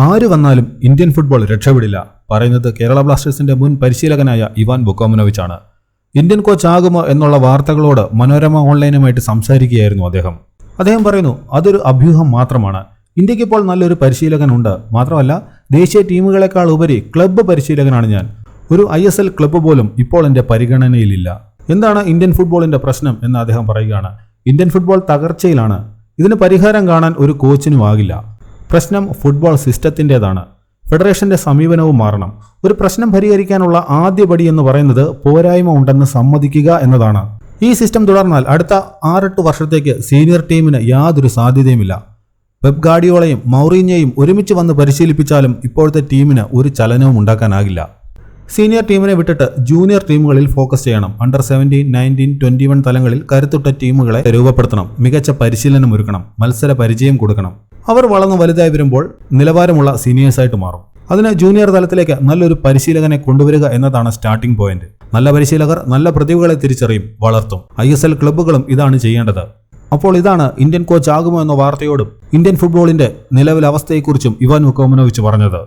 ആര് വന്നാലും Indian football രക്ഷപ്പെടില്ല പറയുന്നത് കേരള ബ്ലാസ്റ്റേഴ്സിന്റെ മുൻ പരിശീലകനായ ഇവാൻ വുക്കോമനോവിച്ച് ആണ്. ഇന്ത്യൻ കോച്ച് ആകുമോ എന്നുള്ള വാർത്തകളോട് മനോരമ ഓൺലൈനുമായിട്ട് സംസാരിക്കുകയായിരുന്നു അദ്ദേഹം പറയുന്നു, അതൊരു അഭ്യൂഹം മാത്രമാണ്. ഇന്ത്യക്ക് ഇപ്പോൾ നല്ലൊരു പരിശീലകനുണ്ട്. മാത്രമല്ല, ദേശീയ ടീമുകളെക്കാൾ ഉപരി ക്ലബ്ബ് പരിശീലകനാണ് ഞാൻ. ഒരു ISL ക്ലബ്ബ് പോലും ഇപ്പോൾ എൻ്റെ പരിഗണനയിലില്ല. എന്താണ് ഇന്ത്യൻ ഫുട്ബോളിന്റെ പ്രശ്നം എന്ന് അദ്ദേഹം പറയുകയാണ്. ഇന്ത്യൻ ഫുട്ബോൾ തകർച്ചയിലാണ്. ഇതിന് പരിഹാരം കാണാൻ ഒരു കോച്ചിനും ആകില്ല. പ്രശ്നം ഫുട്ബോൾ സിസ്റ്റത്തിൻ്റെതാണ്. ഫെഡറേഷന്റെ സമീപനവും മാറണം. ഒരു പ്രശ്നം പരിഹരിക്കാനുള്ള ആദ്യപടി എന്ന് പറയുന്നത് പോരായ്മ ഉണ്ടെന്ന് സമ്മതിക്കുക എന്നതാണ്. ഈ സിസ്റ്റം തുടർന്നാൽ അടുത്ത 6-8 വർഷത്തേക്ക് സീനിയർ ടീമിന് യാതൊരു സാധ്യതയുമില്ല. പെപ് ഗാർഡിയോളയും മൗറീഞ്ഞോയും ഒരുമിച്ച് വന്ന് പരിശീലിപ്പിച്ചാലും ഇപ്പോഴത്തെ ടീമിന് ഒരു ചലനവും ഉണ്ടാക്കാനാകില്ല. സീനിയർ ടീമിനെ വിട്ടിട്ട് ജൂനിയർ ടീമുകളിൽ ഫോക്കസ് ചെയ്യണം. അണ്ടർ 17, 19, 21 തലങ്ങളിൽ കരുത്തുറ്റ ടീമുകളെ രൂപപ്പെടുത്തണം. മികച്ച പരിശീലനം ഒരുക്കണം. മത്സര പരിചയം കൊടുക്കണം. അവർ വളർന്ന് വലുതായി വരുമ്പോൾ നിലവാരമുള്ള സീനിയേഴ്സായിട്ട് മാറും. അതിന് ജൂനിയർ തലത്തിലേക്ക് നല്ലൊരു പരിശീലകനെ കൊണ്ടുവരിക എന്നതാണ് സ്റ്റാർട്ടിംഗ് പോയിന്റ്. നല്ല പരിശീലകർ നല്ല പ്രതിഭകളെ തിരിച്ചറിയും, വളർത്തും. ISL ക്ലബ്ബുകളും ഇതാണ് ചെയ്യേണ്ടത്. അപ്പോൾ ഇതാണ് ഇന്ത്യൻ കോച്ച് ആകുമോ എന്ന വാർത്തയോടും ഇന്ത്യൻ ഫുട്ബോളിന്റെ നിലവിലെ അവസ്ഥയെക്കുറിച്ചും ഇവാൻ വുക്കോമനോവിച്ച് പറഞ്ഞത്.